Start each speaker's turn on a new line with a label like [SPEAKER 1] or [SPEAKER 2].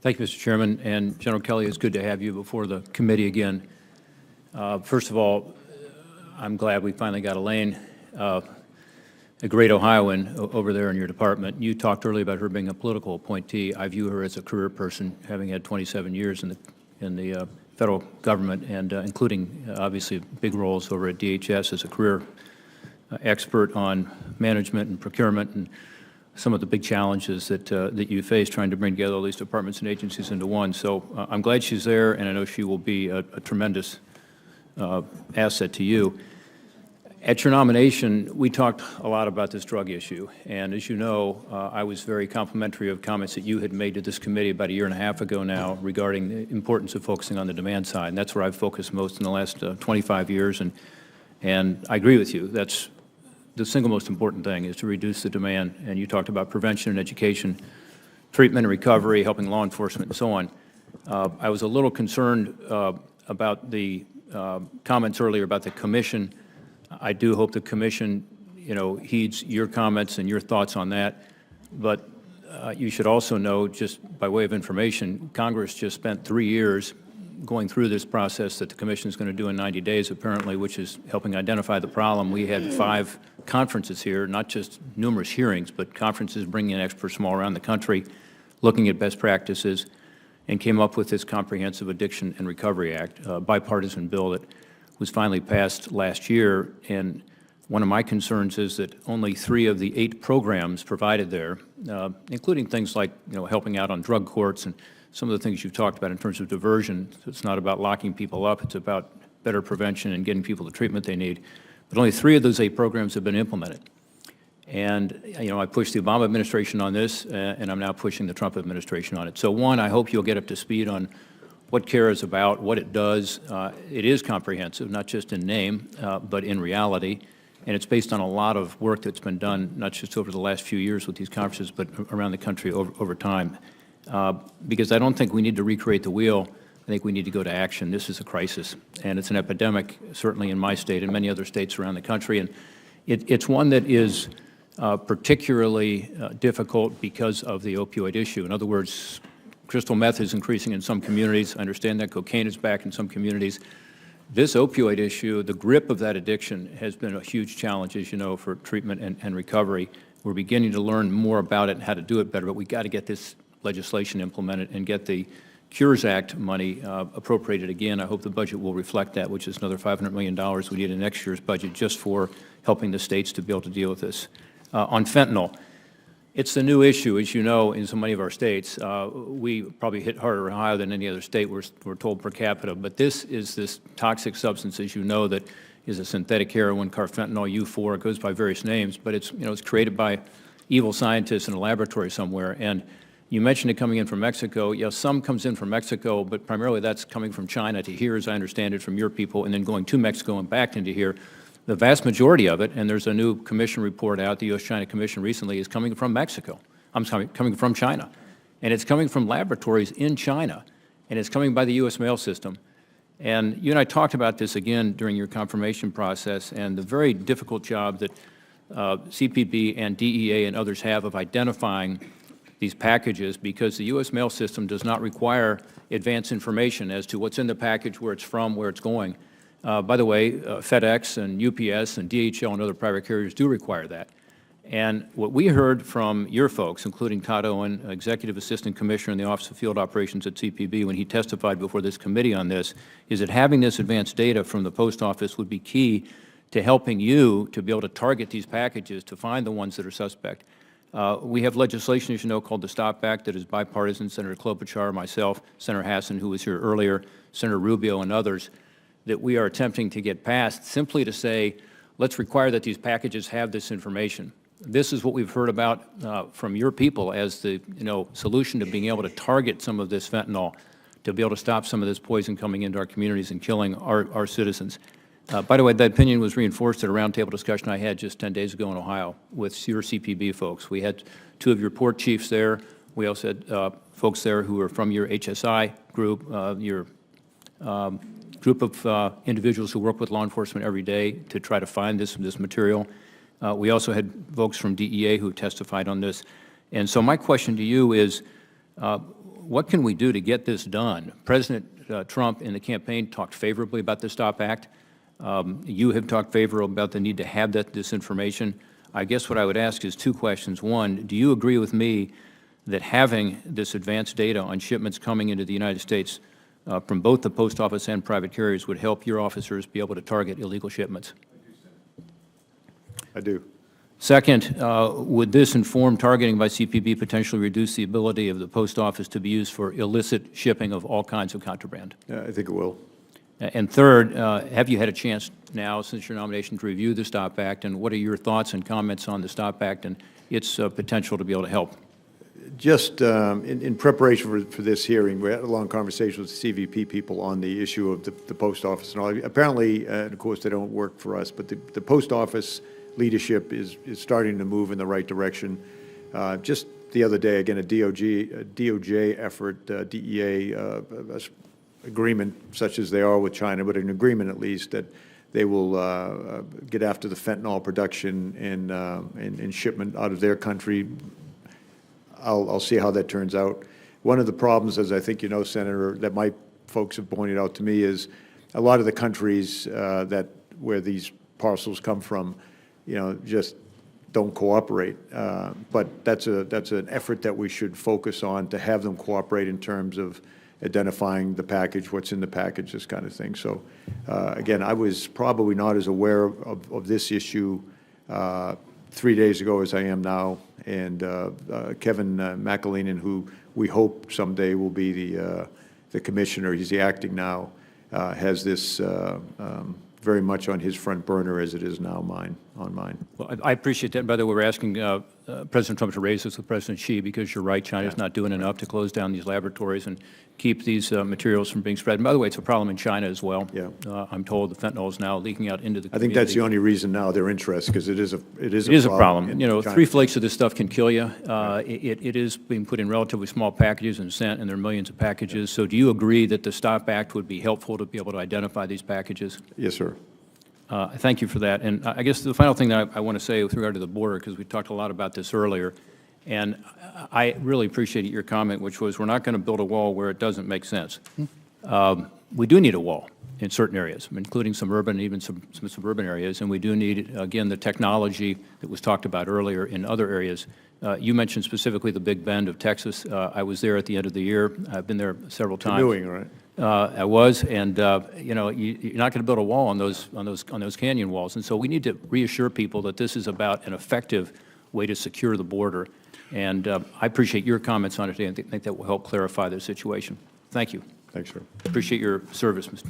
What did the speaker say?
[SPEAKER 1] Thank you, Mr. Chairman. And General Kelly, it's good to have you before the committee again. First of all, I'm glad we finally got Elaine, a great Ohioan, over there in your department. You talked earlier about her being a political appointee. I view her as a career person, having had 27 years in the federal government, and including, obviously, big roles over at DHS as a career expert on management and procurement and some of the big challenges that you face trying to bring together all these departments and agencies into one. So I'm glad she's there, and I know she will be a tremendous asset to you. At your nomination, we talked a lot about this drug issue, and as you know, I was very complimentary of comments that you had made to this committee about a year and a half ago now regarding the importance of focusing on the demand side, and that's where I've focused most in the last 25 years, and I agree with you. That's the single most important thing, is to reduce the demand, and you talked about prevention and education, treatment and recovery, helping law enforcement, and so on. I was a little concerned about the comments earlier about the commission. I do hope the commission, heeds your comments and your thoughts on that. But you should also know, just by way of information, Congress just spent 3 years going through this process that the commission is going to do in 90 days, apparently, which is helping identify the problem. We had 5 conferences here, not just numerous hearings, but conferences bringing in experts from all around the country, looking at best practices, and came up with this Comprehensive Addiction and Recovery Act, a bipartisan bill that was finally passed last year. And one of my concerns is that only 3 of the 8 programs provided there, including things like helping out on drug courts and some of the things you've talked about in terms of diversion. So it's not about locking people up, it's about better prevention and getting people the treatment they need. But only 3 of those 8 programs have been implemented. And I pushed the Obama administration on this, and I'm now pushing the Trump administration on it. So one, I hope you'll get up to speed on what CARE is about, what it does. It is comprehensive, not just in name, but in reality. And it's based on a lot of work that's been done, not just over the last few years with these conferences, but around the country over time. Because I don't think we need to recreate the wheel. I think we need to go to action. This is a crisis, and it's an epidemic, certainly in my state and many other states around the country. And it's one that is particularly difficult because of the opioid issue. In other words, crystal meth is increasing in some communities. I understand that cocaine is back in some communities. This opioid issue, the grip of that addiction, has been a huge challenge, as you know, for treatment and recovery. We're beginning to learn more about it and how to do it better, but we've got to get this legislation implemented and get the Cures Act money appropriated again. I hope the budget will reflect that, which is another $500 million we need in next year's budget just for helping the states to be able to deal with this. On fentanyl, it's the new issue, as you know, in so many of our states. We probably hit harder in Ohio than any other state, we're told, per capita. But this is this toxic substance, as you know, that is a synthetic heroin, carfentanil, U4. It goes by various names, but it's created by evil scientists in a laboratory somewhere. And you mentioned it coming in from Mexico. Yeah, some comes in from Mexico, but primarily that's coming from China to here, as I understand it, from your people, and then going to Mexico and back into here. The vast majority of it, and there's a new commission report out, the U.S.-China Commission recently, is coming from Mexico. I'm sorry, coming from China. And it's coming from laboratories in China, and it's coming by the U.S. mail system. And you and I talked about this again during your confirmation process, and the very difficult job that CPB and DEA and others have of identifying these packages, because the U.S. mail system does not require advance information as to what's in the package, where it's from, where it's going. By the way, FedEx and UPS and DHL and other private carriers do require that. And what we heard from your folks, including Todd Owen, Executive Assistant Commissioner in the Office of Field Operations at CPB, when he testified before this committee on this, is that having this advanced data from the post office would be key to helping you to be able to target these packages to find the ones that are suspect. We have legislation, as you know, called the STOP Act that is bipartisan. Senator Klobuchar, myself, Senator Hassan, who was here earlier, Senator Rubio, and others, that we are attempting to get passed simply to say, let's require that these packages have this information. This is what we've heard about from your people as the solution to being able to target some of this fentanyl, to be able to stop some of this poison coming into our communities and killing our citizens. By the way, that opinion was reinforced at a roundtable discussion I had just 10 days ago in Ohio with your CPB folks. We had 2 of your port chiefs there. We also had folks there who are from your HSI group, your group of individuals who work with law enforcement every day to try to find this material. We also had folks from DEA who testified on this. And so my question to you is, what can we do to get this done? President Trump in the campaign talked favorably about the STOP Act. You have talked favorably about the need to have this information. I guess what I would ask is two questions. One, do you agree with me that having this advanced data on shipments coming into the United States from both the post office and private carriers would help your officers be able to target illegal shipments?
[SPEAKER 2] I do.
[SPEAKER 1] Second, would this informed targeting by CPB potentially reduce the ability of the post office to be used for illicit shipping of all kinds of contraband?
[SPEAKER 2] Yeah, I think it will.
[SPEAKER 1] And third, have you had a chance now, since your nomination, to review the STOP Act, and what are your thoughts and comments on the STOP Act and its potential to be able to help?
[SPEAKER 2] Just in preparation for this hearing, we had a long conversation with the CVP people on the issue of the post office and all. Apparently, and of course, they don't work for us, but the post office leadership is starting to move in the right direction. Just the other day, again, a DOJ effort, DEA agreement, such as they are with China, but an agreement at least that they will get after the fentanyl production and shipment out of their country. I'll see how that turns out. One of the problems, as I think you know, Senator, that my folks have pointed out to me is a lot of the countries where these parcels come from, just don't cooperate. But that's an effort that we should focus on, to have them cooperate in terms of identifying the package, what's in the package, this kind of thing. So again, I was probably not as aware of this issue 3 days ago as I am now. And Kevin McAleenan, who we hope someday will be the commissioner, he's the acting now, has this very much on his front burner as it is now on mine.
[SPEAKER 1] Well, I appreciate that. By the way, we're asking President Trump to raise this with President Xi, because you're right, China's not doing enough to close down these laboratories and keep these materials from being spread. And by the way, it's a problem in China as well.
[SPEAKER 2] Yeah.
[SPEAKER 1] I'm told the fentanyl is now leaking out into the community.
[SPEAKER 2] I think that's the only reason now they're interested, because it is a
[SPEAKER 1] problem.
[SPEAKER 2] in China.
[SPEAKER 1] 3 flakes of this stuff can kill you. It is being put in relatively small packages and sent, and there are millions of packages. So do you agree that the STOP Act would be helpful to be able to identify these packages?
[SPEAKER 2] Yes, sir.
[SPEAKER 1] Thank you for that. And I guess the final thing that I want to say with regard to the border, because we talked a lot about this earlier, and I really appreciated your comment, which was we're not going to build a wall where it doesn't make sense. We do need a wall in certain areas, including some urban, even some suburban areas, and we do need, again, the technology that was talked about earlier in other areas. You mentioned specifically the Big Bend of Texas. I was there at the end of the year. I've been there several times.
[SPEAKER 2] Canoeing, right?
[SPEAKER 1] I was, and you're not going to build a wall on those canyon walls, and so we need to reassure people that this is about an effective way to secure the border. And I appreciate your comments on it today, and think that will help clarify the situation. Thank you.
[SPEAKER 2] Thanks, sir.
[SPEAKER 1] Appreciate your service, Mr.